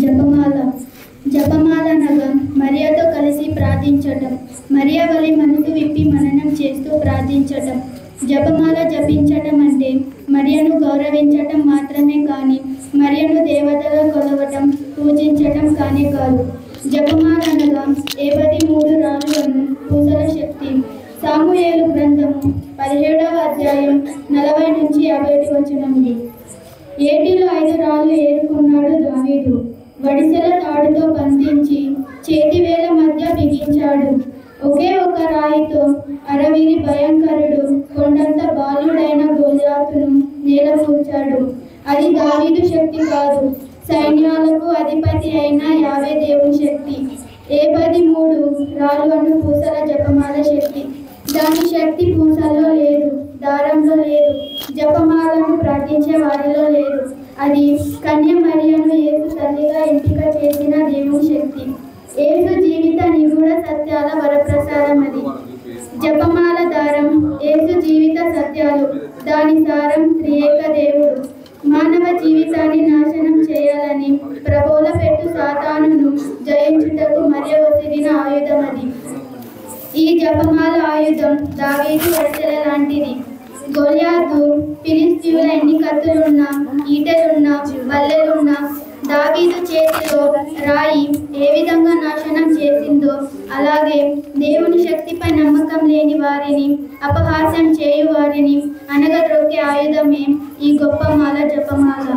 జపమాల జపమాలనగా మరియతో కలిసి ప్రార్థించటం, మరియ వలె మనసు విప్పి మననం చేస్తూ ప్రార్థించటం. జపమాల జపించటం అంటే మరియను గౌరవించటం మాత్రమే కానీ మరియను దేవతగా కొలవటం, పూజించటం కానే కాదు. జపమాలనగా 73 రాళ్ళను పూసల శక్తి. సాముయేలు గ్రంథము 17వ అధ్యాయం 40 నుంచి 51 వచనములు. ఏటిలో 5 రాళ్ళు ఏరుకున్నాడు దావీదు. వడిసెల తాడుతో బంధించి చేతివేల మధ్య బిగించాడు. ఒకే ఒక రాయితో అరవిరి భయంకరుడు కొండంత బాలుడైన గోలియాతును నేలకూల్చాడు. అది దావీదు శక్తి కాదు, సైన్యాలకు అధిపతి అయిన యావే దేవుని శక్తి. 73 రాళ్ళను పూసల జపమాల శక్తి. దాని శక్తి పూసల్లో లేదు, దారంలో లేదు, జపమాలను ప్రార్థించే వారిలో లేదు. అది కన్య మరియను యేసు తల్లిగా ఎంపిక చేసిన దేవుని శక్తి. యేసు జీవిత నిగూఢ సత్యాల వరప్రసాదం అది. జపమాల దారం యేసు జీవిత సత్యాలు, దాని సారం త్రియేక దేవుడు. మానవ జీవితాన్ని నాశనం చేయాలని ప్రబోధ పెట్టు సాతానును జయించుటకు మరియ ఒసిగిన ఆయుధం అది. ఈ జపమాల ఆయుధం దావీదు వడిసెల లాంటిది. గొలియాతు ఫిలిష్తీయుల ఎన్ని కత్తులున్నా, ఈటెలున్నా, బల్లెలున్నా దావీదు చేతిలో రాయి ఏ విధంగా నాశనం చేసిందో, అలాగే దేవుని శక్తిపై నమ్మకం లేని వారిని, అపహాస్యం చేయు వారిని అనగద్రొక్కే ఆయుధమే ఈ గొప్ప మాల జపమాల.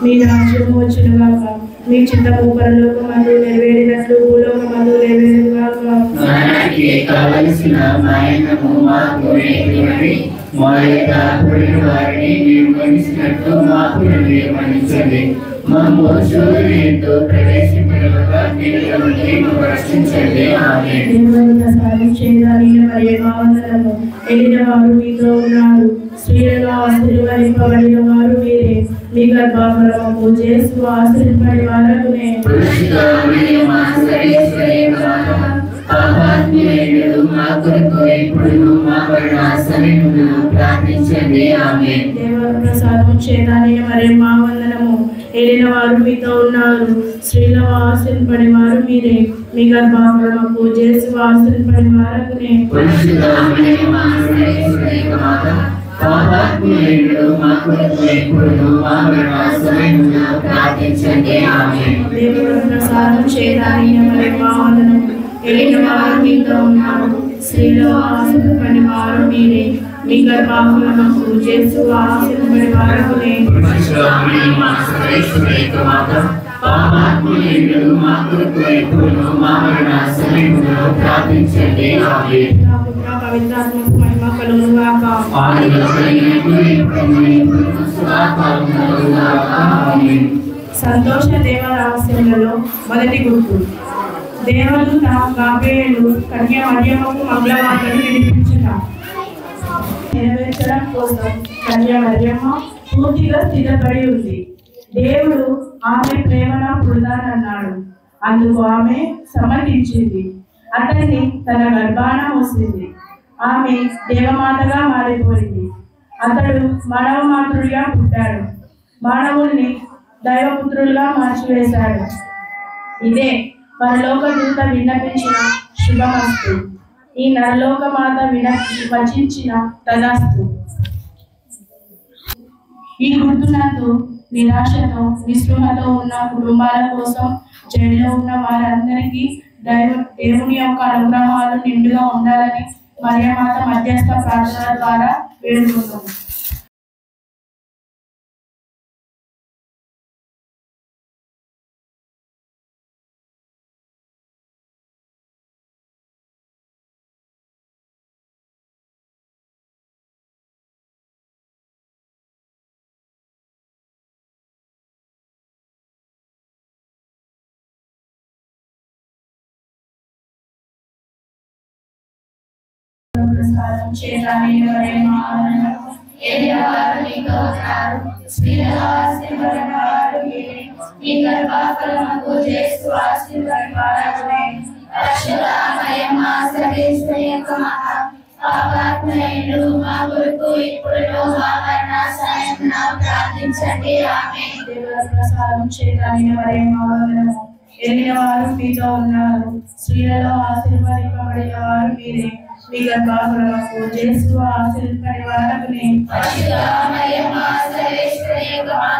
మీ రాజ్యము వచ్చునుగాక, మీ చిత్తము పరలోకమందు నెరవేరినట్లు భూలోకమందు నెరవేరుగాక. ఎలిన వారు మీతో ఉన్నారు, స్త్రీలలో ఆశీర్వదింపబడిన వారు మీరే. మీ గర్భఫలము చేస్తూ ఆశీర్వదింపబడి వారకునే. ప్రసాదం చేతాని మరి మా వందనము. ఏలిన వారు మీతో ఉన్నారు, స్త్రీలో ఆశీర్వదింపబడి వారు మీరే. మీ గర్భఫలము చేస్తూ ఆశీర్వదింపబడి వారకునే. ప్రసాదం చేతాని మరి మా వందనము. ఏలిన వారు మీతో ఉన్నారు, స్త్రీలో ఆశీర్వదింపబడి వారు మీరే. మీ గర్భఫలము చేస్తూ ఆశీర్వదింపబడి వారకునే. పవిత్రాత్మకు మహిమ కలుగునుగాక. సంతోష దేవ రహస్యములలో మొదటి గుర్తు. దేవదూత గాబ్రియేలు కన్య మరియమ్మకు మంగళవార్తను వినిపించుట. నెరవేర్చడం కోసం కన్య మరియమ్మ పూర్తిగా స్థిరపడి ఉంది. దేవుడు ఆమె ప్రేమను పుడతానన్నాడు. అందుకు ఆమె సమ్మతించింది. అతన్ని తన గర్భాన మోసింది. ఆమె దేవమాతగా మారిపోయింది. అతడు మానవ మాతృడిగా పుట్టాడు. మానవుల్ని దైవపుత్రులుగా మార్చివేశాడు. ఇదే పరలోక దూత విన్నపించిన శుభమస్తు. ఈ నరలోక మాత వచించిన తదాస్తు. ఈ గుర్తునందు నిరాశతో నిస్పృహతో ఉన్న కుటుంబాల కోసం, జైల్లో ఉన్న వారందరికీ దేవుని యొక్క అనుగ్రహాలు నిండుగా ఉండాలని మరియమాత మధ్యస్థ ప్రార్థన ద్వారా వేడుకుంటున్నాం. ప్రసాదం చేయాలి మీ గర్భఫలముకు చేస్తూ ఆశీర్వాదపడబడే రక్షణామయమా సర్వేశ్వరియకమా పాపాత్మయులు మా కొరకు ఇప్పుడును మా మరణ సమయమున ప్రార్థించండి. ఆమేన్. దేవుని ప్రసాదం చేయాలి ఎరిగిన వారు మీతో ఉన్నారు, స్త్రీలలో ఆశీర్వదింపబడిన వారు మీరే, మీ గర్భఫలముకు చేస్తూ ఆశీర్వదింపబడిన వారకునే రక్షణామయమా సర్వేశ్వరియకమా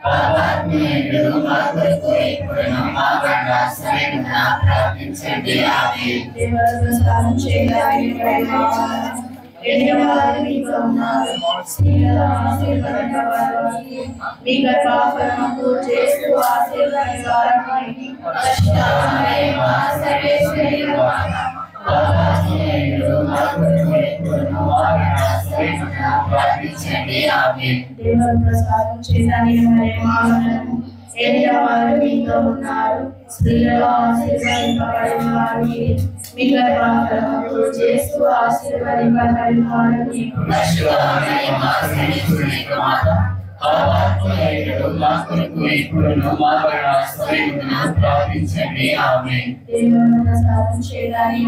పాపాత్మయులు మా కొరకు ఇప్పుడును మా మరణ సమయమున ప్రార్థించండి. ఆమేన్. దేవుని ప్రసాదం చేయాలి ఎరిగినవారు మీతో ఉన్నారు, స్త్రీలలో ఆశీర్వదింపబడిన మీ గర్భఫలముకు చేస్తూ ఆశీర్వదింపబడిన వారకునే రక్షణామయమా సర్వేశ్వరియకమా పాపాత్మయులు మా కొరకు ఇప్పుడును మా మరణ సమయమున ప్రార్థించండి. ఆమేన్. దేవుని ప్రసాదం చేయాలి ఎరిగినవారు మీతో ఉన్నారు, స్త్రీలలో ఆశీర్వదింపబడిన వారు మీ గర్భఫలముకు చేస్తూ ఆశీర్వదింపబడిన వారకునే రక్షణామయమా సర్వేశ్వరియకమా పాపాత్మయులు మా కొరకు ఇప్పుడును మా మరణ సమయమున ప్రార్థించండి. ఆమేన్. దేవుని ప్రసాదం చేయాలి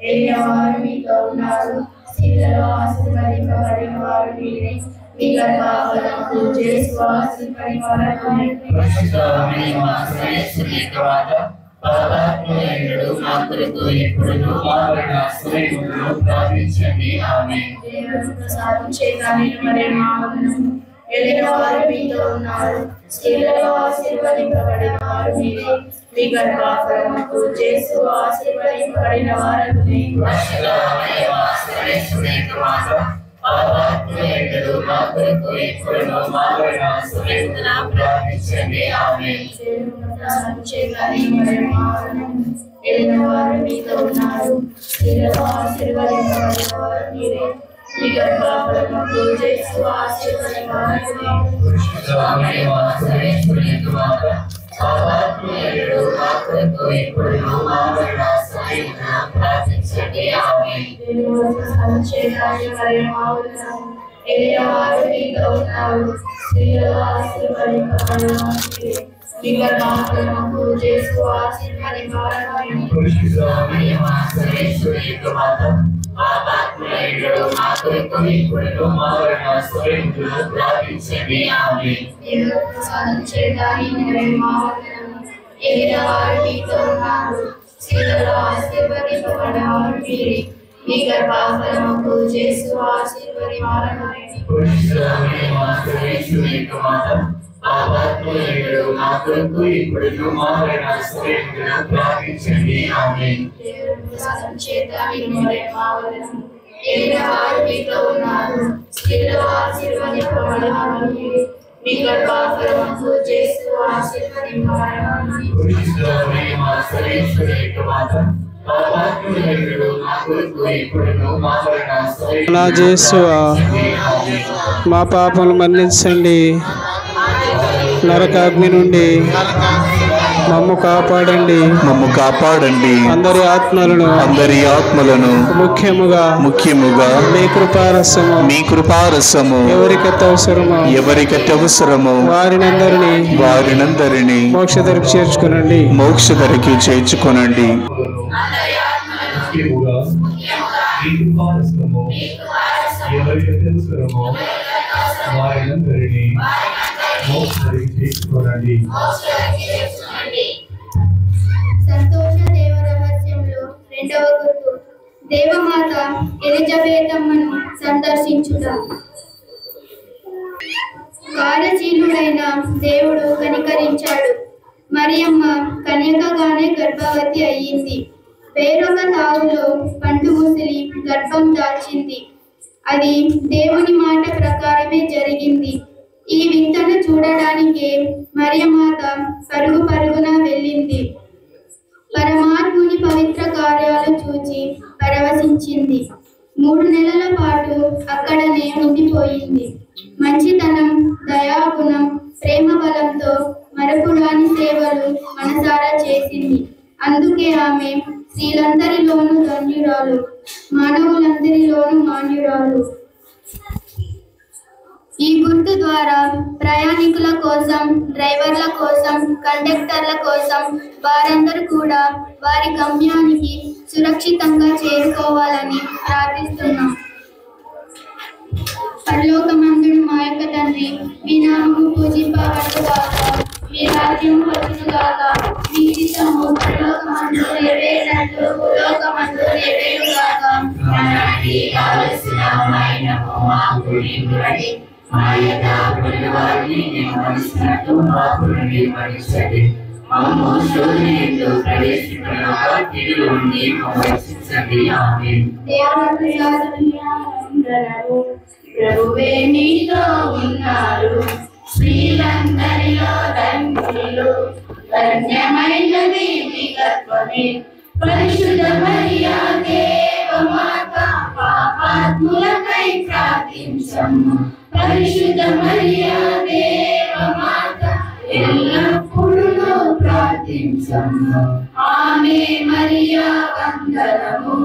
ఎరిగినవారు మీతో ఉన్నారు, స్త్రీలలో ఆశీర్వదింపబడిన వారు మీరే, మీ గర్భఫలముకు చేస్తూ ఆశీర్వదింపబడిన వారకునే రక్షణామయమా సర్వేశ్వరియకమా పాపాత్మయులు మా కొరకు ఇప్పుడును మా మరణ సమయమున ప్రార్థించండి. ఆమేన్. దేవుని ప్రసాదం చేయాలి ఎరిగినవారు మీతో ఉన్నారు, స్త్రీలలో ఆశీర్వదింపబడిన వారు మీరే, మీ గర్భఫలముకు చేస్తూ ఆశీర్వదింపబడిన వారకునే రక్షణామయమా సర్వేశ్వరియకమా పాపాత్మయులు మా కొరకు ఇప్పుడును మా మరణ సమయమున ప్రార్థించండి. ఆమేన్. దేవుని ప్రసాదం చేయాలి ఎరిగినవారు మీతో ఉన్నారు, స్త్రీలలో ఆశీర్వదింపబడిన వారు మీరే, మీ గర్భఫలముకు చేస్తూ ఆశీర్వదింపబడిన వారకునే రక్షణామయమా సర్వేశ్వరియకమా పాపాత్మయులు మా కొరకు ఇప్పుడును మా మరణ సమయమున ప్రార్థించండి. ఆమేన్. దేవుని ప్రసాదం చేయాలి ఎరిగినవారు మీతో ఉన్నారు, స్త్రీలలో ఆశీర్వదింపబడిన వారు మీరే, మీ గర్భఫలముకు చేస్తూ ఆశీర్వదింపబడిన వారకునే రక్షణామయమా సర్వేశ్వరియకమా పాపాత్మయులు మా కొరకు ఇప్పుడును మా మరణ సమయమున ప్రార్థించండి. ఆమేన్. దేవుని ప్రసాదం చేయాలి ఎరిగినవారు మీతో ఉన్నారు, స్త్రీలలో ఆశీర్వదింపబడిన వారు మీరే, మీ గర్భఫలముకు చేస్తూ ఆశీర్వదింపబడిన వారకునే రక్షణామయమా సర్వేశ్వరియకమా పాపాత్మయులు మా కొరకు ఇప్పుడును మా మరణ సమయమున ప్రార్థించండి. ఆమేన్. దేవుని ప్రసాదం చేయాలి ఎరిగినవారు మీతో ఉన్నారు, స్త్రీలలో ఆశీర్వదింపబడిన వారు మీరే, మీ గర్భఫలముకు చేస్తూ ఆశీర్వదింపబడిన వారకునే రక్షణామయమా సర్వేశ్వరియకమా పాపాత్మయులు మా కొరకు ఇప్పుడును మా మరణ సమయమున మా పాపములు మన్నించండి, నరకాగ్ని నుండి మమ్ము కాపాడండి. అందరి ఆత్మలను ముఖ్యముగా మీ కృపారసము ఎవరికైతే అవసరమో వారినందరినీ మోక్షధరికి చేర్చుకొనండి. సంతోష దేవ రహస్యంలో రెండవ గుర్తు దేవమాత ఎలిజబెతమ్మను సందర్శించుట. కార్యశీలుడైన దేవుడు కనికరించాడు. మరియమ్మ కన్యకగానే గర్భవతి అయ్యింది. వేరొక తావులో పండు ముసిలి గర్భం దాల్చింది. అది దేవుని మాట ప్రకారమే జరిగింది. ఈ వింతను చూడడానికే మరియమాత పరుగు పరుగున వెళ్ళింది. పరమాత్ముని పవిత్ర కార్యాలు చూచి పరవశించింది. 3 నెలల పాటు అక్కడనే ఉండిపోయింది. మంచితనం, దయాగుణం, ప్రేమ బలంతో మరపురాని సేవలు మనసారా చేసింది. అందుకే ఆమె స్త్రీలందరిలోనూ ధన్యురాలు, మానవులందరిలోనూ మాన్యురాలు. ఈ గుర్తు ద్వారా ప్రయాణికుల కోసం, డ్రైవర్ల కోసం, కండక్టర్ల కోసం వారందరూ కూడా వారి గమ్యానికి సురక్షితంగా చేరుకోవాలని ప్రార్థిస్తున్నాం. పరలోకమందుడు మా యొక్క తండ్రి, మీ నామము పూజింపబడుగాక, మీ రాజ్యం వచ్చుగాక, మీ చిత్తము పరలోకమందు నెరవేరినట్లు భూలోకమందు నెరవేరుగాక. మనకి కావలసిన మైనము మాకు ఇవ్వండి, మా యథార్థుల వారిని నిర్వహిస్తున్నట్టు మాకు నిర్వహించండి. మమ్ము శోధనలో ప్రవేశింపక కీడు నుండి రక్షించండి. ఆమేన్. ప్రభువే నీతో ఉన్నారు, స్త్రీలందరిలో ధన్యులు, ధన్యమైనది మీ గర్భమే. పరిశుద్ధ మరియా దేవమాత, పాపాత్ములకై ప్రార్థించమ్ము. పరిశుద్ధ మరియా దేవమాత, ఎల్లప్పుడూ ప్రార్థించమ్ము. ఆమె మరియా వందనము.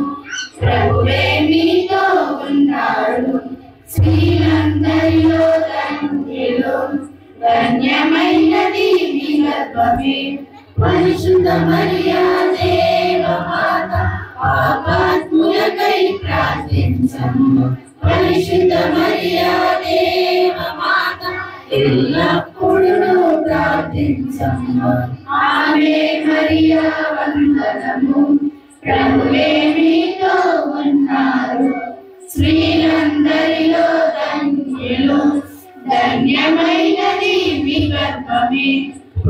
ప్రభువే మీతో ఉన్నాడు, స్త్రీలందరిలో ధన్యులు, ధన్యమైనది మీ గర్భమే. పరిశుద్ధ మరియా దేవమాత, పాపాత్ములకై ప్రార్థించమ్ము. పరిశుద్ధ మరియా దేవమాత, ఎల్లప్పుడూ ప్రార్థించమ్ము. ఆమె మరియా వందనము. ప్రభువే మీతో ఉన్నారు, స్త్రీలందరిలో ధన్యులు, ధన్యమైనది మీ గర్భమే.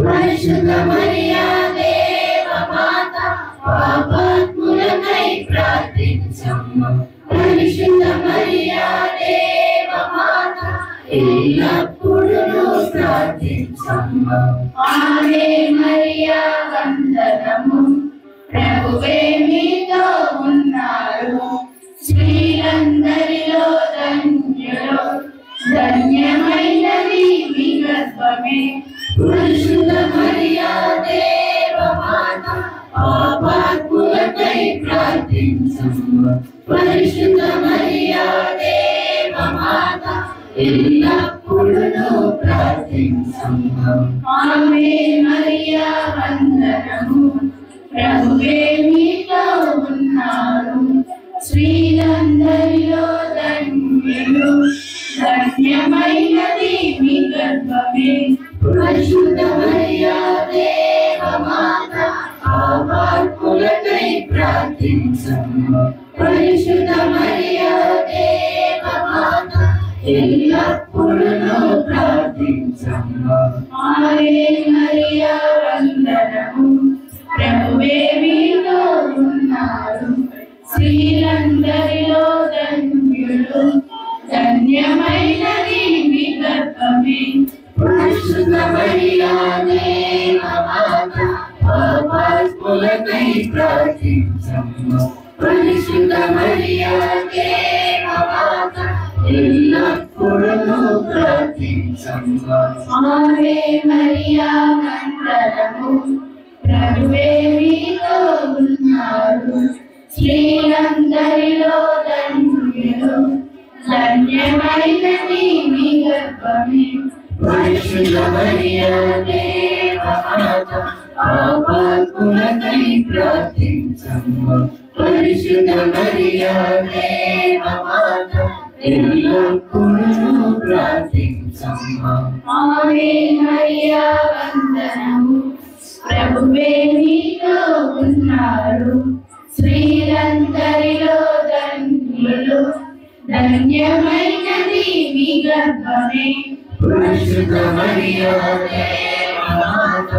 పరిశుద్ధ మరియా దేవమాత, పాపాత్ములకై ప్రార్థించమ్ము. పరిశుద్ధ మరియా దేవమాత, ఎల్లప్పుడూ ప్రార్థించమ్ము. ఆమె మరియా వందనము. ప్రభువే మీతో ఉన్నారు, స్త్రీలందరిలో ధన్యులు, ధన్యమైనది మీ గర్భమే. పరిశుద్ధ మరియా దేవమాత, పాపాత్ములకై ప్రార్థించమ్ము. పరిశుద్ధ మరియా దేవమాత, ఎల్లప్పుడూ ప్రార్థించమ్ము. ఆమె మరియా వందనము. ప్రభువే మీతో ఉన్నారు, స్త్రీలందరిలో ధన్యులు, ధన్యమైనది మీ గర్భమే. పరిశుద్ధ మరియా దేవమాత, పాపాత్ములకై ప్రార్థించమ్ము. పరిశుద్ధ మరియా దేవమాత, ఎల్లప్పుడూ ప్రార్థించమ్ము. ఆమె మరియా వందనము. ప్రభువే మీతో ఉన్నారు, స్త్రీలందరిలో ధన్యులు, ధన్యమైనది మీ గర్భమే. పరిశుద్ధ మరియా దేవమాత, పాపాత్ములకై ప్రార్థించమ్ము. పరిశుద్ధ మరియా దేవమాత, ఎల్లప్పుడూ ప్రార్థించమ్ము. ఆమె మరియా వందనము. ప్రభువే మీతో ఉన్నారు, స్త్రీలందరిలో ధన్యులు, ధన్యమైనది మీ గర్భమే. పరిశుద్ధ మరియా దేవమాత, పాపాత్ములకై ప్రార్థించమ్ము. పరిశుద్ధ మరియా దేవమాత, ఎల్లప్పుడూ ప్రార్థించమ్ము. ఆమె మరియా వందనము. ప్రభువే మీతో ఉన్నారు, స్త్రీలందరిలో ధన్యులు, ధన్యమైనది మీ గర్భమే. పరిశుద్ధ మరియా దేవమాత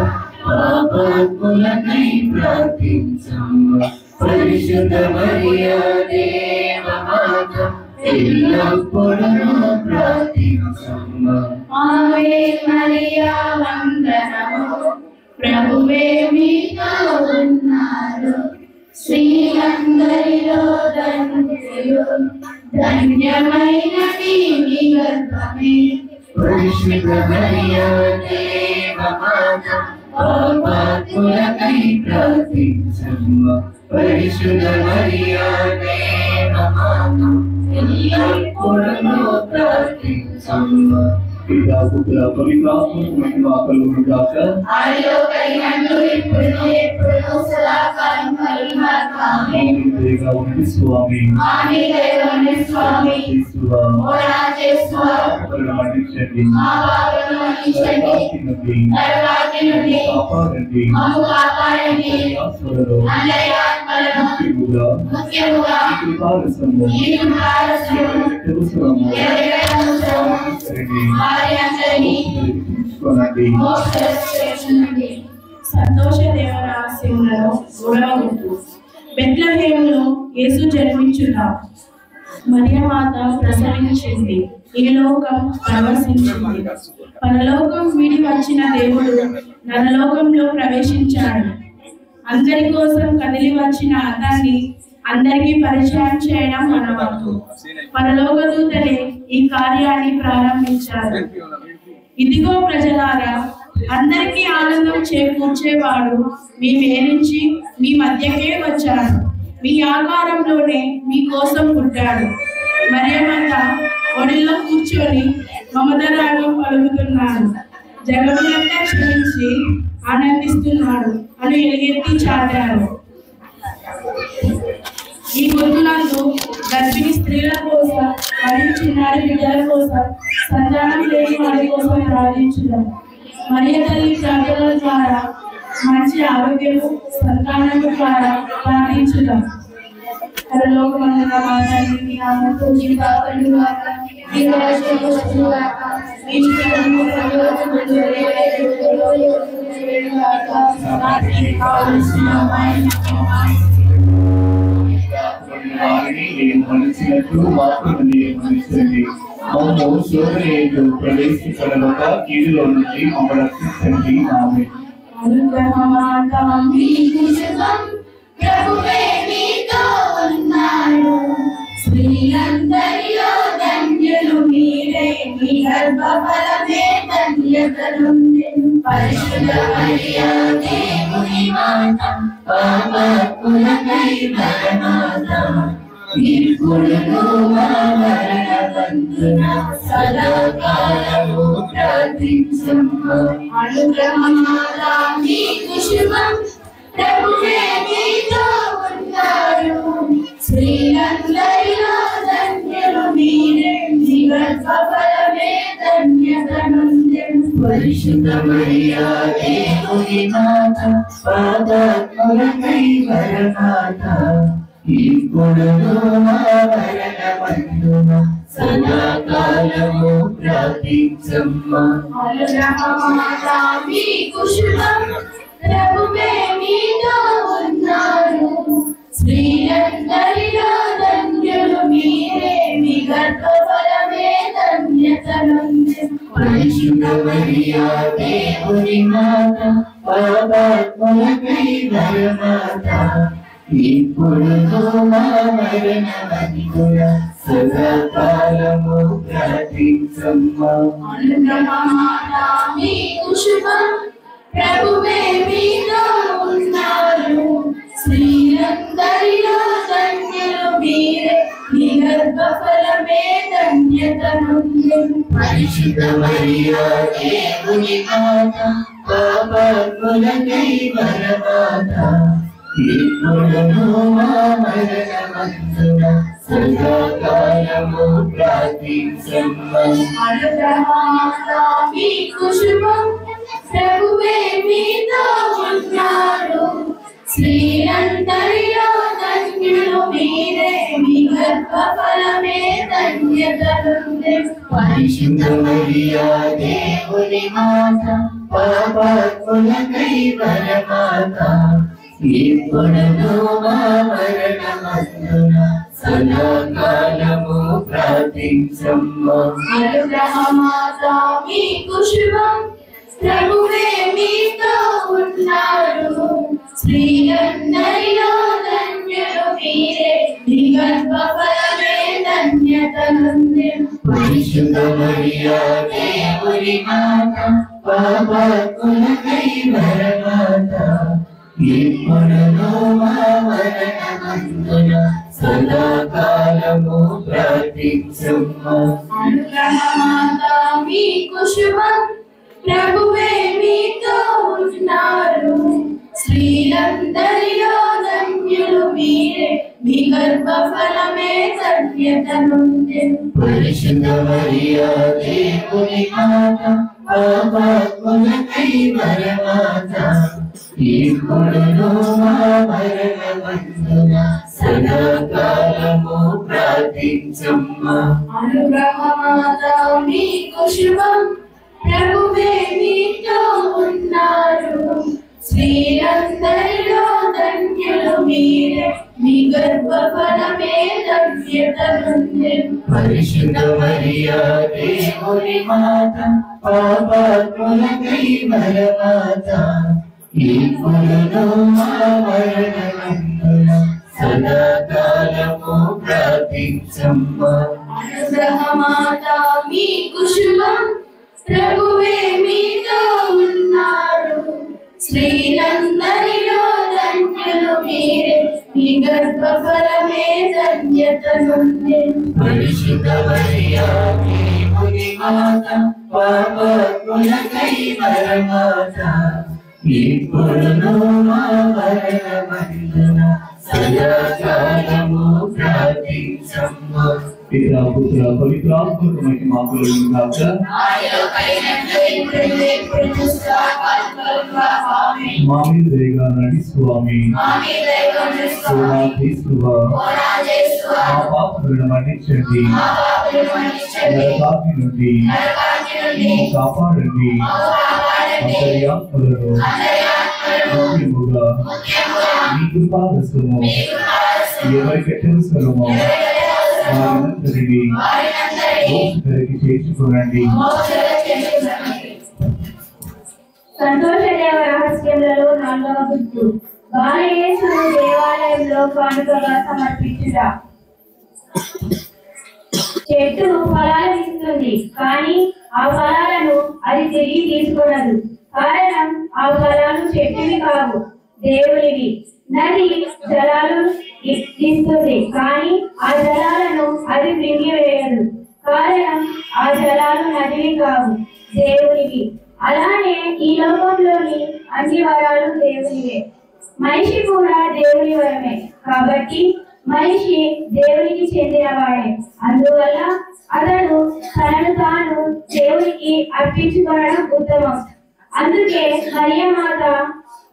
పాపాత్ములకై ప్రార్థించమ్మ పరిశుద్ధ మరియా దేవమాత ఎల్లప్పుడూ ప్రార్థించమ్మ ఆవే మరియా వందనము ప్రభువే మీతో ఉన్నారు స్త్రీలందరిలో ధన్యులు ధన్యమైనది మీ గర్భమే పరిశుద్ధ మరియా దేవమాత పాపాత్ములకై ప్రార్థించమ్మ పరిశుద్ధ మరియా దేవమాత ఎల్లప్పుడూ ప్రార్థించమ్మ పితా పుత్ర పవిత్రాత్మకు మహిమ కలుగును గాక ఆదిలో కలిగినట్లు ఇప్పుడు ఎప్పుడూ సదాకాలం కలుగుగాక ఆమేన్. దయగా ఉండి స్వామి ఆమె దైవమే స్వామి యేసువా ఓ నా యేసువా పాపలను మన్నించండి మా పాపలను మన్నించండి నరకాగ్ని నుండి కాపాడండి మమ్ము కాపాడండి ఆత్మలలో అందరి ఆత్మలను ముఖ్యముగా ఈ కృపారసము ఈ కృపారసము తెలుసుకున్నాము ఎవరికైనా అవసరమో వారి అందరినీ మోక్షరక్షించండి. సంతోష దేవ రహస్యములలో మూడవ గుర్తు బెత్లెహేములో యేసు జన్మించుట మరియమాత ప్రసవించింది ఈ లోకం ప్రవశించింది పరలోకం వీడి వచ్చిన దేవుడు నరలోకంలో ప్రవేశించాడు అందరి కోసం కదిలి వచ్చిన అతన్ని అందరికీ పరిచయం చేయడం మన వంతు పరలోక దూతలే ఈ కార్యాన్ని ప్రారంభించారు ఇదిగో ప్రజలారా అందరికీ ఆనందం చేకూర్చేవాడు మీ మేరించి మీ మధ్యకే వచ్చాడు మీ ఆకారంలోనే మీ కోసం పుట్టాడు మరియమాత ఒడిలో కూర్చొని మమతరాగం పలుకుతున్నాడు జగమునంతా క్షమించి ఆనందిస్తున్నాడు అని ఎలుగెత్తి చాటారు ఈ గుర్తులందు గర్భిణీ స్త్రీల కోసం మరియు చిన్నారి బిడ్డల కోసం సంతానం లేని వారి కోసం ప్రార్థించుదాం మరియ తల్లి ప్రార్థనల ద్వారా మంచి ఆరోగ్యము సంతానము ద్వారా ప్రార్థించుదాం పరలోకమందున మా తండ్రి నీ నామము పూజింపబడుగాక నీ రాజ్యము వచ్చుగాక నీ చిత్తము పరలోకమందు నెరవేరుగాక మాకు కావలసిన వారిని మనసినట్టు మాత్రం మనిషింది మమ్మల్ని శోధనకు ప్రవేశించడక కీడులో నుంచి మమ్మల్ని రక్షించండి ఆమె అనుగ్రహమాత మీకు శుభం ప్రభువే మీతో ఉన్నాడు స్త్రీలందరిలో ధన్యులు మీరే మీ గర్భఫలమే ధన్యతనుందెను పరిశుద్ధ మరియా దేవుని మాత పాపాత్ములకై మరణాత ఇప్పుడును మా మరణమందున సదాకాలము ప్రార్థించమ్మ అనుగ్రహమాత మీకు శుభం ప్రభువే మీతో ఉన్నాడు స్త్రీలందరిలో ధన్యులు మీరే మీ గర్భఫలమే ధన్యతనుందెను పరిశుద్ధ మరియా దేవుని మాత పాపాత్ములకై మరణాత ఇప్పుడును మా మరణమందున సదాకాలము ప్రార్థించమ్మ అనుగ్రహమాత మీకు శుభం ప్రభువే మీతో ఉన్నాడు స్త్రీలందరిలో ధన్యులు మీరే మీ గర్భఫలమే ధన్యతనుందెను పరిశుద్ధ మరియా దేవుని మాత పాపాత్ములకై మరణాత ఇప్పుడును మా మరణమందున సదాకాలము ప్రార్థించమ్మ అనుగ్రహమాత మీకు శుభం ప్రభువే మీతో ఉన్నాడు స్త్రీలందరిలో ధన్యులు మీరే మీ గర్భఫలమే ధన్యతనుందెను పరిశుద్ధ మరియా దేవుని మాత పాపాత్ములకై మరణాత ఇప్పుడును మా మరణమందున సదాకాలము ప్రార్థించమ్మ అనుగ్రహమాత మీకు శుభం ప్రభువే మీతో ఉన్నాడు స్త్రీలందరిలో ధన్యులు మీరే మీ గర్భఫలమే ధన్యతనుంది. పరిశుద్ధ మరియా దేవుని మాత, పాపాత్ములకై వరమాత, ఇప్పుడును మా మరణమందున సదాకాలము ప్రార్థించమ్మా. అనుగ్రహమాత మీకు శుభం, ప్రభువే మీతో ఉన్నారు. స్త్రీలందరిలో ధన్యులు మీరే, మీ గర్భఫలమే ధన్యతనుంది. పరిశుద్ధ మరియా దేవుని మాత, పాపాత్ములకై వరమాత, ఇప్పుడును మా మరణమందున సదాకాలము ప్రార్థించమ్మా. అనుగ్రహమాత మీకు శుభం, ప్రభువే మీతో ఉన్నారు. స్త్రీలందరిలో ధన్యులు మీరే, మీ గర్భఫలమే ధన్యతనుంది. పరిశుద్ధ మరియా దేవుని మాత, పాపాత్ములకై వరమాత, ఇప్పుడును మా మరణమందున సదాకాలము ప్రార్థించమ్మా. అనుగ్రహమాత మీకు శుభం, ప్రభువే మీతో ఉన్నారు. స్త్రీలందరిలో ధన్యులు మీరే, మీ గర్భఫలమే ధన్యతనుంది. పరిశుద్ధ మరియా దేవుని మాత, పాపాత్ములకై వరమాత, ఇప్పుడును మా మరణమందున సదాకాలము ప్రార్థించమ్మా. అనుగ్రహమాత మీకు శుభం, ప్రభువే మీతో ఉన్నారు. స్త్రీలందరిలో ధన్యులు మీరే, మీ గర్భఫలమే ధన్యతనుంది. పరిశుద్ధ మరియా దేవుని మాత, పాపాత్ములకై వరమాత, ఇప్పుడును మా మరణమందున సదాకాలము ప్రార్థించమ్మా. పితా పుత్ర పవిత్రాత్మకు మాకు గాక. మా మీద దయగా నడి స్వామి, క్రీస్తువా మా పాపములను మన్నించండి, నరకాగ్ని నుండి కాపాడండి, అంతర్యాత్మలను ముఖ్యముగా మీ కృపాదశము ఎవరికి తెలుసుకున్నామో వారినందరినీ మోక్షదరికి చేర్చుకోనండి. సంతోషదేవ రహస్యములలో 4వ గుర్తు బాలయేసును దేవాలయంలో కానుకగా సమర్పించుట. చెట్టు ఫలాలు ఇస్తుంది, కానీ ఆ ఫలాలను అది తిరిగి తీసుకొనదు. కారణం ఆ ఫలాలు చెట్టువి కావు, దేవునివి. నది జలాలు ఇస్తుంది, కానీ ఆ జలాలను అది మింగివేయదు. కారణం ఆ జలాలు నదివి కావు, దేవునివి. అలానే ఈ లోకంలోని అన్ని వరాలు దేవునివే. మనిషి కూడా దేవుని వరమే, కాబట్టి మనిషి దేవునికి చెందినవాడే. అందువల్ల అతను తనను తాను దేవునికి అర్పించుకోవడం ఉత్తమం. అందుకే మరియమాత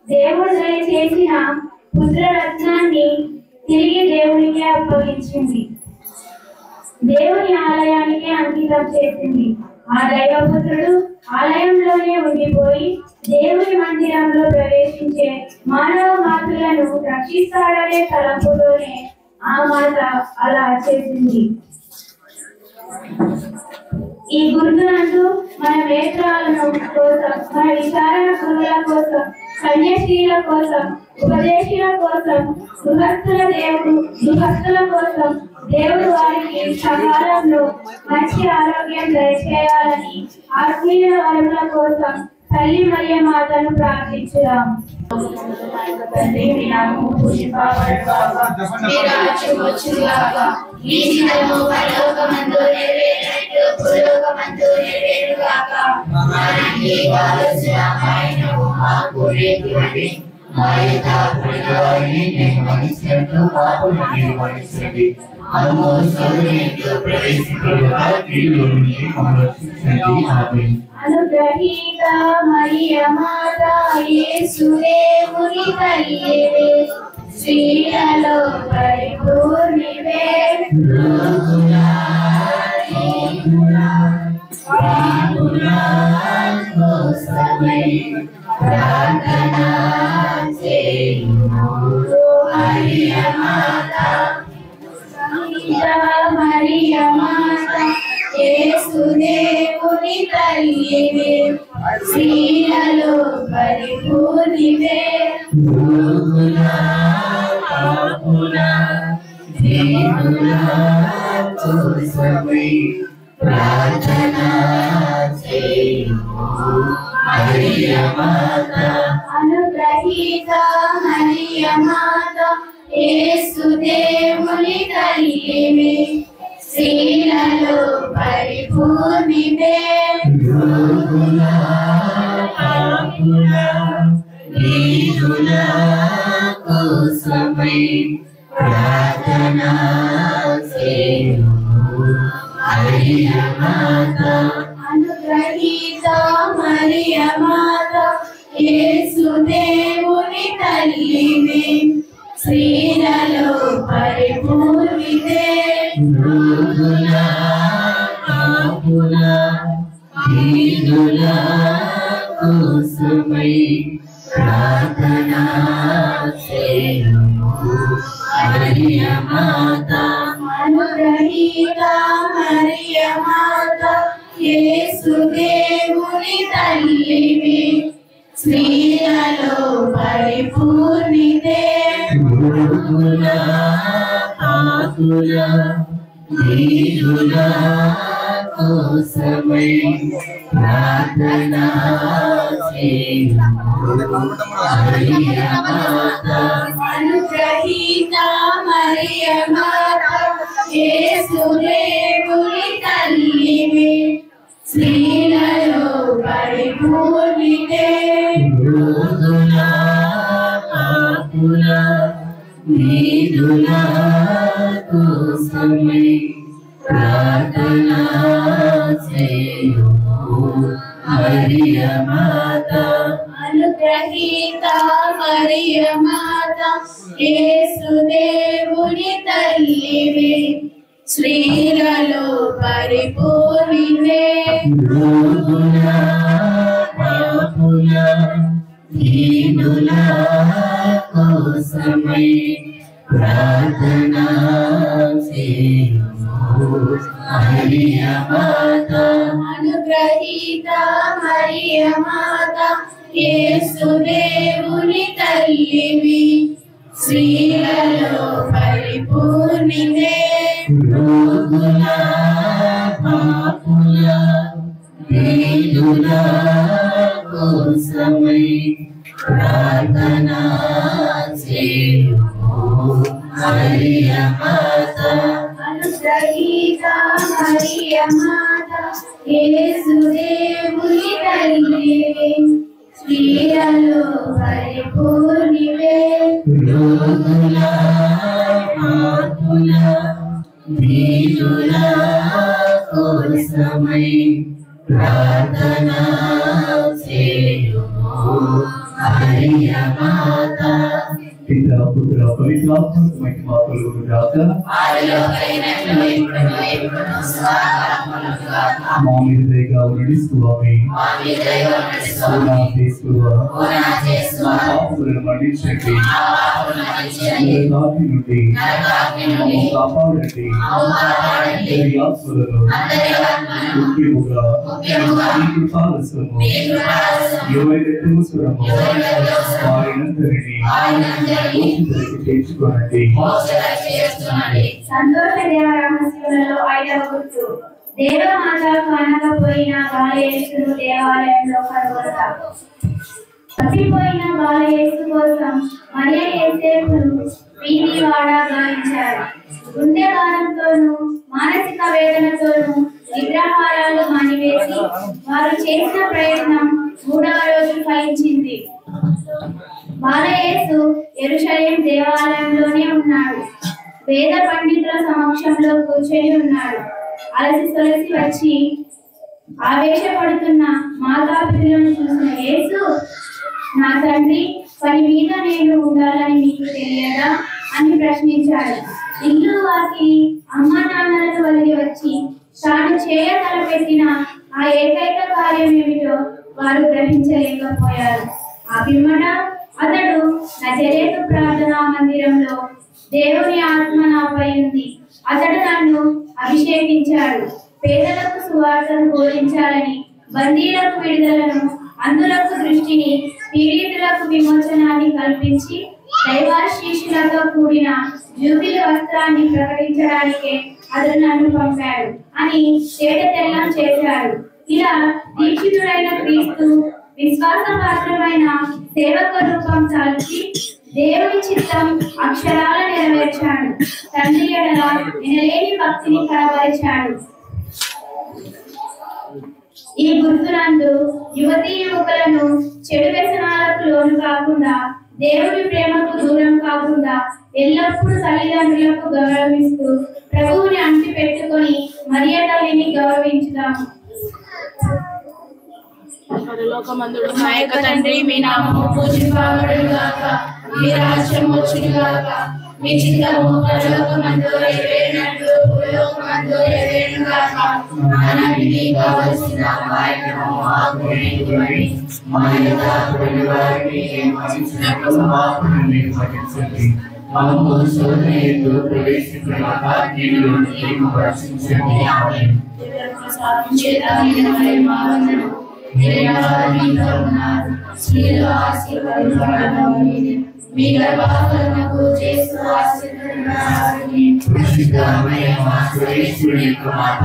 దేవుడు దయచేసిన పుత్రరత్నాన్ని తిరిగి దేవునికి అప్పగించింది, దేవుని ఆలయానికి అంకితం చేసింది. ఆ దైవపుత్రుడు ఆలయంలోనే ఉండిపోయి దేవుని మందిరంలో ప్రవేశించే మానవ మాతృలను రక్షిస్తాడనే తలంపుతోనే ఆ మాత అలా చేసింది. ఈ గుర్తునందు మన నేత్రాలను కోసం, మన విచారణ గురువుల కోసం, కన్యశ్రీల కోసం, ఉపదేశుల కోసం, గృహస్థుల కోసం దేవుడు వారికి సకాలంలో మంచి ఆరోగ్యం దయచేయాలని ఆత్మీయ వరముల కోసం తల్లి మరియమాతను ప్రార్థించుదాం. అనుగ్రహీత మరియమాత యేసు దేవుని తల్లివే, స్త్రీలలో పరిపూర్ణివే. కోసమై ప్రార్థన చేయుము మరియ మాత. మరియ మాత యేసుదేవుని తల్లివే, స్త్రీలలో పరిపూర్ణివే. ప్రార్థన చేయుము మరియ మాత. అనుగ్రహీత మరియ మాత యేసుదేవుని తల్లివే, స్త్రీలలో పరిపూర్ణివే. కోసమై ప్రార్థన చేయుము మరియ మాత. అనుగ్రహీత మరియ మాత యేసుదేవుని తల్లివే, స్త్రీలలో పరిపూర్ణివే. కోసమై ప్రార్థన చేయుము మరియ మాత. అనుగ్రహీత మరియ మాత యేసుదేవుని తల్లివే, స్త్రీలలో పరిపూర్ణివే. కోసమై ప్రార్థన చేయుము మరియ మాత. అనుగ్రహీత మరియ మాత యేసుదేవుని తల్లివే, స్త్రీలలో పరిపూర్ణివే. కోసమై ప్రార్థన చేయుము మరియ మాత. అనుగ్రహీత మరియ మాత యేసుదేవుని తల్లివే, స్త్రీలలో పరిపూర్ణివే. కోసమై ప్రార్థన చేయుము మరియ మాత. అనుగ్రహీత మరియ మాత యేసుదేవుని తల్లివే, స్త్రీలలో పరిపూర్ణివే. కోసమై ప్రార్థన చేయుము మరియ మాత. అనుగ్రహీత మరియ మాత యేసుదేవుని తల్లివే, స్త్రీలలో పరిపూర్ణివే. కోసమై ప్రార్థన చేయుము మరియ మాత. పితా పుత్ర పవిత్రాత్మకు మహిమ కలుగునుగాక. మా మీద దయగా ఉండండి స్వామి. నా యేసువా, మా పాపములను మన్నించండి. నరకాగ్ని నుండి మమ్మల్ని కాపాడండి. అందరి ఆత్మలను ముఖ్యముగా మీ కృపారసము ఎవరైతే అవసరమో వారినందరినీ చేర్చుకోనండి. సంతోష దేవరహస్యులలో 5వ గుర్తు. దేవమాత కానకపోయిన బాలయేసును దేవాలయంలో కనుగొంటాం. తప్పిపోయిన బాలయేసు కోసం మరియ యోసేపులు వీధివాడ గావించారు. గుండె భారంతోనూ మానసిక వేదనతోనూ విగ్రహారాలు మానివేసి వారు చేసిన ప్రయత్నం 3వ రోజు ఫలించింది. బాలయేసు యెరూషలేము దేవాలయంలోనే ఉన్నాడు. వేద పండితుల సమక్షంలో కూర్చొని ఉన్నాడు. అలసి సొలసి వచ్చి ఆవేశపడుతున్న మాతాపితులను చూసిన యేసు, నా తండ్రి, పని మీద నేను ఉండాలని మీకు తెలియదా అని ప్రశ్నించాడు. ఇల్లు వాకిలి అమ్మా నాన్నలను వదిలి వచ్చి తాను చేయ తలపెట్టిన ఆ ఏకైక కార్యం ఏమిటో వారు గ్రహించలేకపోయారు. ఆ పిమ్మట అతడు నజరేతు ప్రార్థనా మందిరంలో దేవుని ఆత్మ నాపై ఉంది, అతడు నన్ను అభిషేకించాడు, పేదలకు సువార్తను బోధించాలని, బందీలకు విడుదలను, అందులకు దృష్టిని, పీడితులకు విమోచనాన్ని కల్పించి దైవాశీషులతో కూడిన జూబిలి వస్త్రాన్ని ప్రకటించడానికే అతడు నన్ను పంపాడు అని తేటతెల్లం చేశాడు. ఇలా దీక్షితుడైన క్రీస్తు విశ్వాసపాత్రమైన సేవక రూపం చాల్చి దేవుని చిత్తం అక్షరాల నెరవేర్చాడు. తండ్రి ఎడల వినలేని భక్తిని కనబరిచాడు. ఈ గుర్తునందు యువతీ యువకులను చెడు వ్యసనాలకు లోను కాకుండా, దేవుని ప్రేమకు దూరం కాకుండా ఎల్లప్పుడూ తల్లిదండ్రులకు గౌరవిస్తూ ప్రభువుని అంటి పెట్టుకొని మరియ తల్లిని గౌరవించుదాము. పరలోకమందుడు మా యొక్క తండ్రి, మీ నామము పూజింపబడుగాక, మీ రాజ్యం వచ్చుగాక, మీ చిత్తము పరలోకమందు నెరవేరినట్లు భూలోకమందు నెరవేరుగాక. మనకి కావలసిన సహాయము మాకు నేర్పండి, మా యొక్క వారిని మన్నించినట్లు మాకు మన్నించండి. మమ్ము శోధనయందు ప్రవేశించక కీడుల నుండి రక్షించండి. ఆమేన్. ప్రసాదం చేత నిన్న మా వందనము. మీలో ఉన్నారు, స్త్రీలు ఆశీర్వదింపబడిన మీ గర్భఫలమునకు యేసు ఆశీర్వదింపబడిన పరిశుద్ధ మరియమ్మ సర్వేశ్వరుని యొక్క మాత,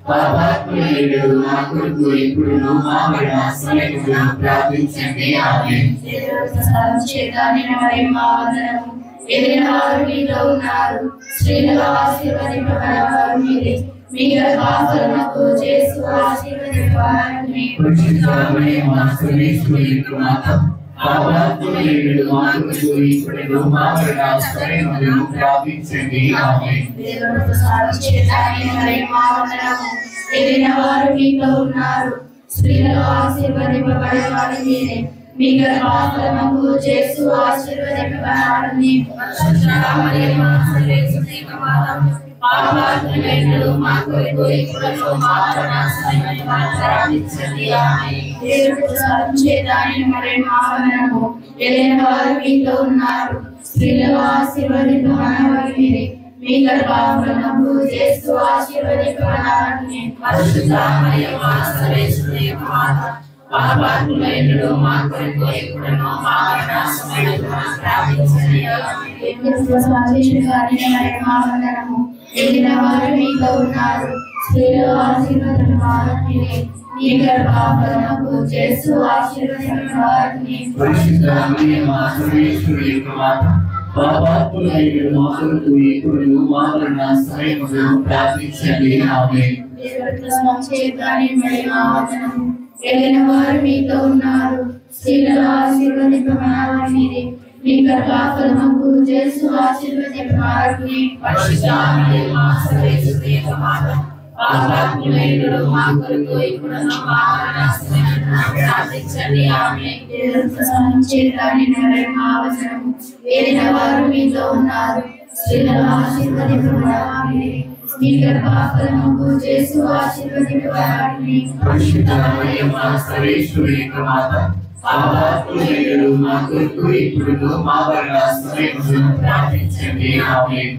పాపాత్ములైన మా కొరకు ఇప్పుడును మా మరణ సమయములో ప్రార్థించండి. ఆమేన్. ప్రసాదం చేత నిన్న మా వందనము. ఏదైనా వారు మీలో ఉన్నారు, స్త్రీలు ఆశీర్వదింపబడినవారు మీరే, మీ గర్భఫలమునకు యేసు ఆశీర్వదింపబడిన పరిశుద్ధ మరియమ్మ సర్వేశ్వరుని యొక్క మాత, పాపాత్ములైన మా కొరకు ఇప్పుడును మా మరణ సమయములో ప్రార్థించండి. ఆమేన్. ప్రసాదం చేత నిన్న మా వందనము. ఏదైనా వారు మీలో ఉన్నారు, స్త్రీలు ఆశీర్వదింపబడినవారు మీరే, మీ గర్భఫలమునకు యేసు ఆశీర్వదింపబడిన పరిశుద్ధ మరియమ్మ సర్వేశ్వరుని యొక్క మాత, పాపాత్ములైన మా కొరకు ఇప్పుడును మా మరణ సమయములో ప్రార్థించండి. ఆమేన్. ప్రసాదం చేత నిన్న మా వందనము. ఏదైనా వారు మీలో ఉన్నారు, స్త్రీలు ఆశీర్వదింపబడినవారు మీరే, మీ గర్భఫలమునకు యేసు ఆశీర్వదింపబడిన పరిశుద్ధ మరియమ్మ సర్వేశ్వరుని యొక్క మాత, పాపాత్ములైన మా కొరకు ఇప్పుడును మా మరణ సమయములో ప్రార్థించండి. ఆమేన్. మా వందనము. ఏదైనా వారు మీలో ఉన్నారు, స్త్రీలు ఆశీర్వదింపబడినవారు మీరే, మీ గర్భఫలమునకు యేసు ఆశీర్వదింపబడిన పరిశుద్ధ మరియమ్మ సర్వేశ్వరుని యొక్క మాత, పాపాత్ములైన మా కొరకు ఇప్పుడును మా మరణ సమయములో ప్రార్థించండి. ఆమేన్. ఏదైనా వారు మీతో ఉన్నారు, స్త్రీలు ఆశీర్వదింపబడినవారు మీరే, మీ గర్భఫలమునకు యేసు ఆశీర్వదింపబడిన పరిశుద్ధ మరియమ్మ సర్వేశ్వరుని యొక్క మాత, పాపాత్ములైన మా కొరకు ఇప్పుడును మా మరణ సమయములో ప్రార్థించండి. ఆమేన్. ఏదైనా వారు మీతో ఉన్నారు, స్త్రీలు ఆశీర్వదింపబడినవారు మీరే, మీ గర్భఫలమునకు యేసు ఆశీర్వదింపబడిన పరిశుద్ధ మరియమ్మ సర్వేశ్వరుని యొక్క మాత, పాపాత్ములైన మా కొరకు ఇప్పుడును మా మరణ సమయములో ప్రార్థించండి. ఆమేన్.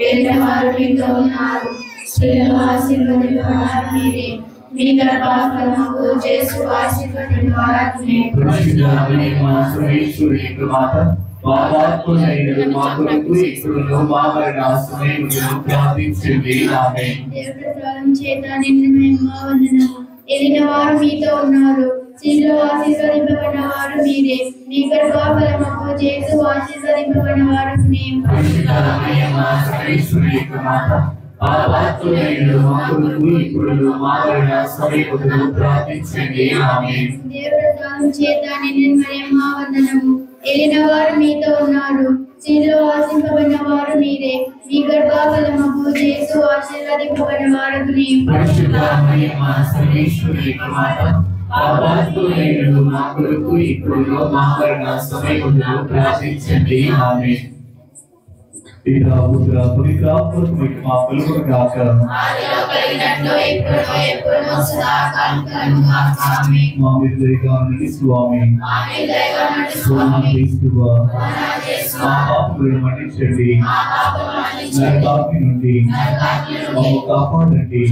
ఏదైనా వారు మీతో ఉన్నారు, స్త్రీలు ఆశీర్వదింపబడినవారు మీరే, మీ గర్భఫలమునకు యేసు ఆశీర్వదింపబడిన పరిశుద్ధ మరియమ్మ సర్వేశ్వరుని యొక్క మాత, పాపాత్ములైన మా కొరకు ఇప్పుడును మా మరణ సమయములో ప్రార్థించండి. ఆమేన్. ఏదైనా వారు మీతో ఉన్నారు, స్త్రీలు ఆశీర్వదింపబడినవారు మీరే, మీ గర్భఫలమునకు యేసు ఆశీర్వదింపబడినవారు పరిశుద్ధ మరియమ్మ సర్వేశ్వరుని యొక్క మాత, పాపాత్ములైన మా కొరకు ఇప్పుడును మా మరణ సమయములో ప్రార్థించండి. ఆమేన్. దేవుడు చేత నిన్న వందనము. ఏలిన వారు మీతో ఉన్నారు, స్త్రీలు ఆశీర్వదింపబడినవారు మీరే, మీ గర్భఫలమునకు యేసు ఆశీర్వదింపబడినవారు పరిశుద్ధ మరియమ్మ సర్వేశ్వరుని యొక్క మాత, పాపాత్ములైనను మా కొరకు ఇప్పుడు మా మరణ సమయములో ప్రార్థించండి. ఆమేన్. పితా పుత్ర పవిత్రాత్మకు మీకు మా కలుగును గాక. ఆదిలో కలిగినట్లు ఇప్పుడును ఎప్పుడును సదాకాలం కలుగును గాక. ఆమేన్. మా మీద దయగానికి స్వామి ఆమేన్. దయగలనటి స్వామి స్వామి క్రీస్తువా వందనాలు యేసు. మా పాపములను మన్నించండి. మా పాపములను మన్నించండి. నరకాగ్ని నుండి నరకాగ్ని నుండి మమ్ము కాపాడండి.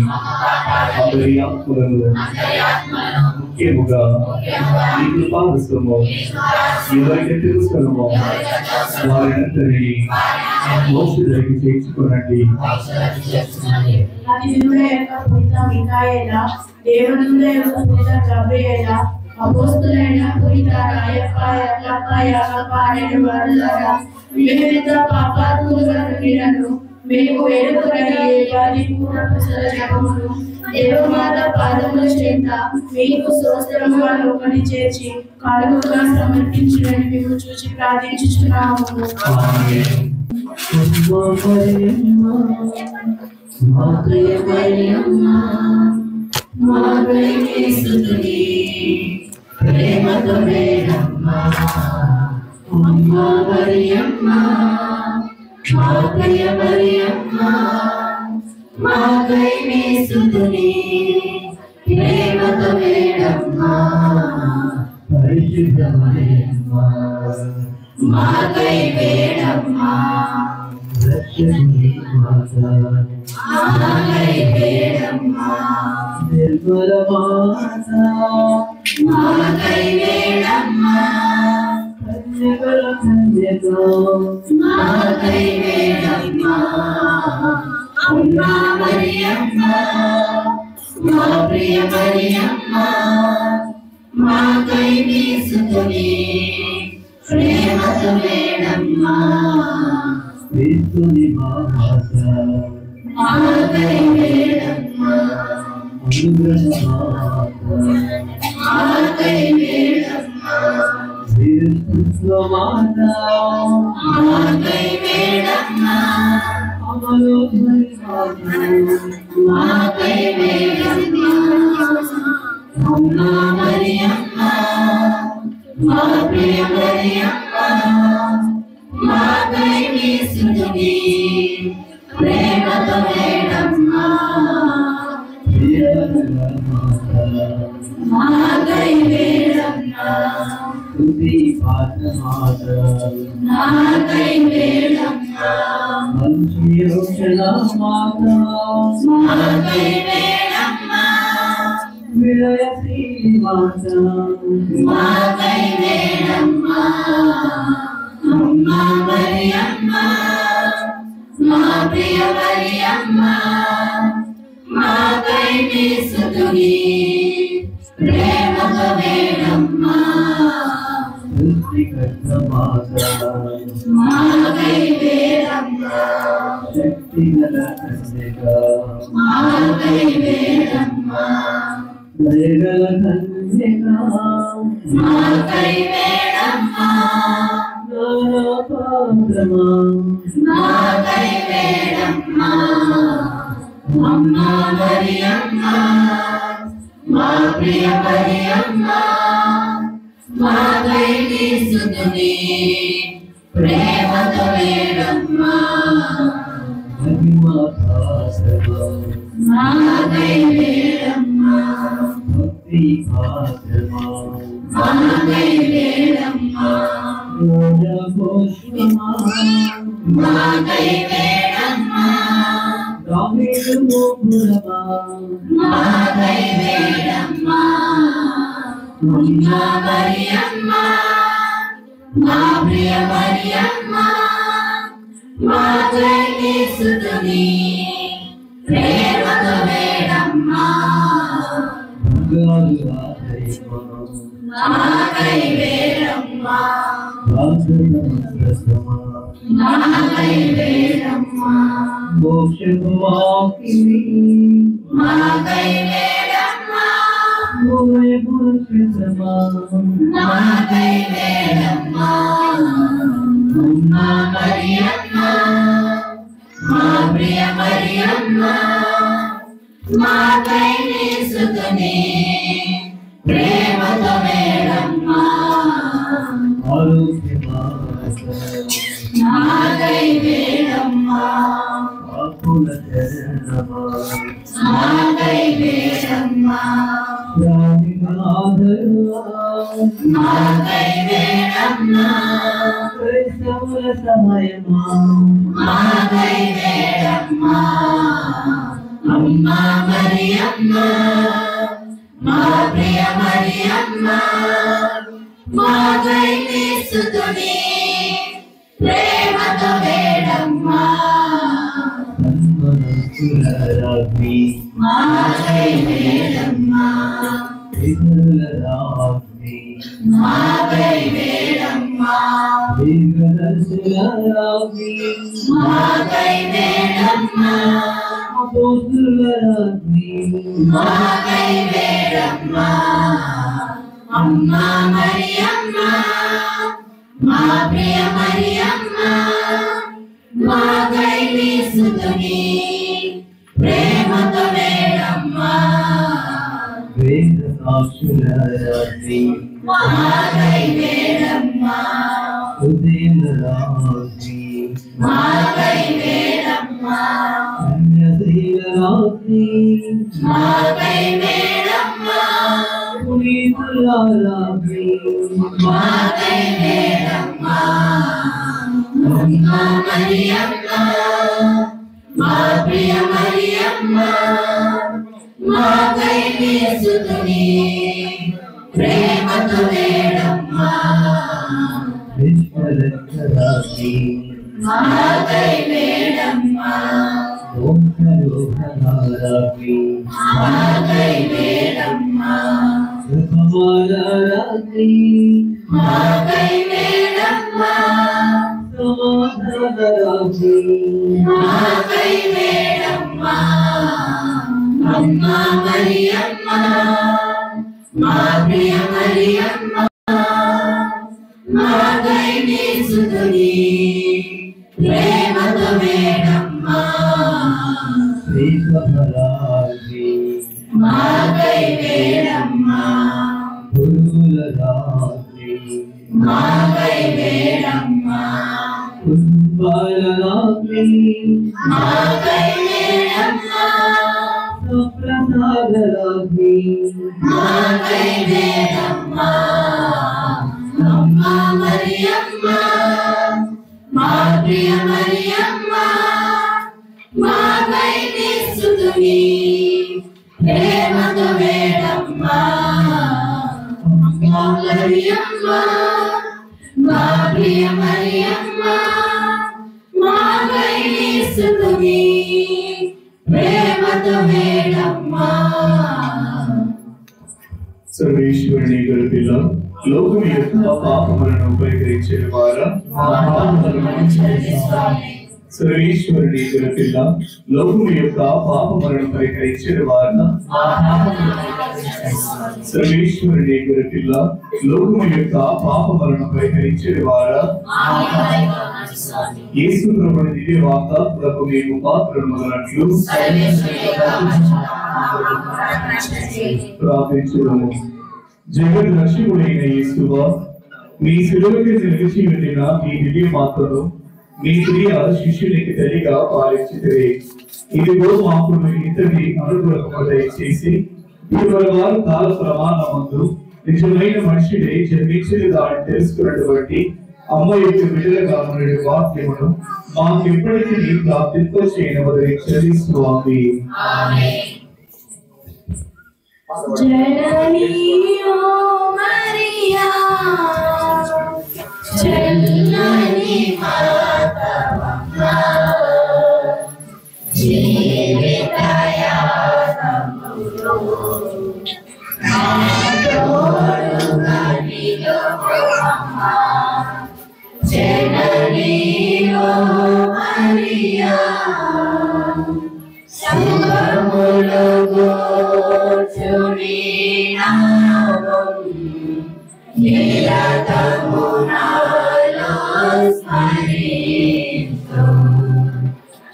అందరి ఆత్మలను అందరి ఆత్మలను ముఖ్యముగా ఈ కృపావసరము ఎవరికి తెలుసుకున్నామో వారినందరినీ మోక్షానికి చేర్చుకోనండి. అతిథుల యొక్క పుట్ట మికాయేల, దేవుడుల యొక్క పుట్ట గబ్రియేల, అపోస్తులైన పుట్ట రాయప్ప యల్లప్ప యాగప్ప అనే వారులారా, వివిధ పాపాత్ములను మీరను మేము వేడుకొనని ఏడాది పూర్వపు జపములు దేవమాత పాదముల చేత మీకు స్తోత్రముగా ఒకటి చేర్చి కలుగుగా సమర్పించులని మేము చూసి ప్రార్థించుచున్నాము. ప్రేమతో వేడమ్మా నాకై వేడమ్మా నాకై వేడమ్మా నాకై వేడమ్మా నాకై వేడమ్మా అమ్మా మరియమ్మ మా ప్రియ మరియమ్మ మాకై స్తుతుని ప్రేమతో వేడమ్మా మాకై వేడమ్మా మాకై వేడమ్మా మాకై వేడమ్మా మాకై వేడమ్మా అమ్మా మరియమ్మ మా ప్రియ మరియమ్మ మాకై స్తుతుని ప్రేమతో వేడమ్మా మాకై వేడమ్మా మాకై వేడమ్మా మాకై వేడమ్మా మాకై వేడమ్మా అమ్మా మరియమ్మ మా ప్రియ మరియమ్మ మాకై స్తుతుని ప్రేమతో వేడమ్మా మాకై వేడమ్మా మాకై వేడమ్మా మాకై వేడమ్మా మాకై వేడమ్మా అమ్మా మరియమ్మ మా ప్రియ మరియమ్మ మాకై స్తుతుని ప్రేమతో వేడమ్మా మాకై వేడమ్మా మాకై వేడమ్మా మాకై వేడమ్మా మాకై వేడమ్మా అమ్మా మరియమ్మ మా ప్రియ మరియమ్మ మాకై స్తుతుని ప్రేమతో వేడమ్మా అమ్మా మరియమ్మ మా ప్రియ మరియమ్మ మాకై స్తుతుని ప్రేమతో వేడమ్మా సర్వేశ్వరుని గొర్రెపిల్ల లోకం యొక్క పాపములను పరిహరించిన వారా సర్వేశ్వరుని గొర్రెపిల్ల లోకం యొక్క పాపములను పరిహరించిన వారా సర్వేశ్వరుని గొర్రెపిల్ల లోకం యొక్క పాపములను పరిహరించిన వారా యేసు ప్రభుని దివ్య వాగ్దానములకు మేము పాత్రలమగునట్లు ప్రార్థించుదాము. జగత్ రక్షకుడైన యేసువా, మీ శిలువకి నిలిచి వెళ్ళిన మీ దివ్య మాత్రను మీ ప్రియ శిష్యునికి తల్లిగా పాలించితిరి. ఇదిగో మాకు ఇతని అనుగ్రహము దయచేసి ఇరువరు కాల ప్రమాణమందు నిజమైన మనిషిని జన్మించిన దాన్ని తెలుసుకున్నటువంటి అమ్మ యొక్క బిడ్డలుగా ఉన్న వాక్యమును మాకెప్పటికీ ప్రాప్తింప చేయనవదరి స్వామి. జననీ ఓ మరియా జననీ మాతవమ్మ జీవితయాతములో నాతోడుగా నిలువమ్మ జననీ ఓ మరియా శుభములుగో చుని నామం నిరతము నాలో స్మరింతు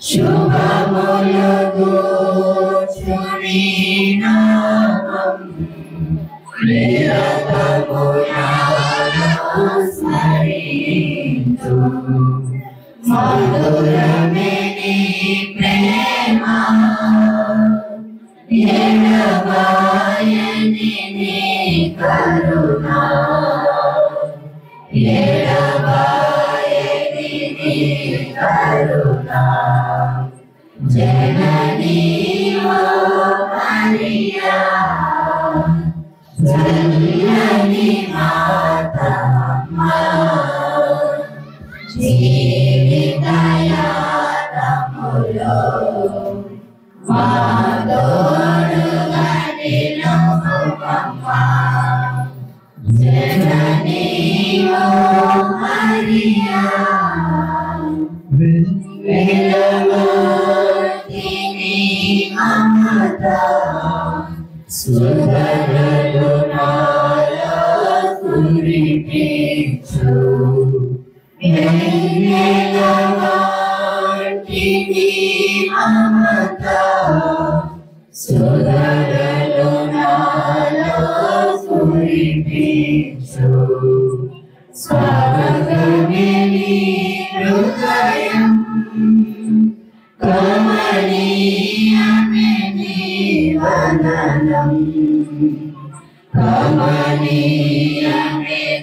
శుభములుగో చుని నామం స్మరించు మధురమే నీ ప్రేమ ఎడబాయని నీ కరుణ ఎడబాయని నీ కరుణ జననీ ఓ మరియా జననీ మాతమ్మ జీవితయానములో మా తోడుగా నిలుపుమమ్మ జననీ ఓ మరియా వెలుగుని మమత సుధరలు నాలో కురిపించు వెన్నెలవాటిని మమత సుధరలు నాలో కురిపించు స్వాగతమే నీ హృదయం కమనీయమే నీ వదనం కమనీయమే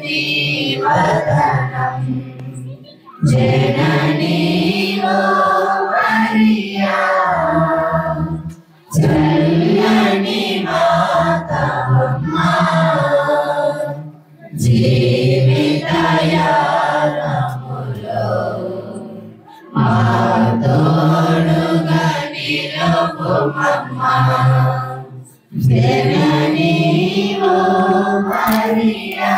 నీ వదనం జననీ ఓ మరియా చల్లని మాతమ్మ జీవితయానములో మా తోడుగా నిలుపుమమ్మ జననీ ఓ మరియా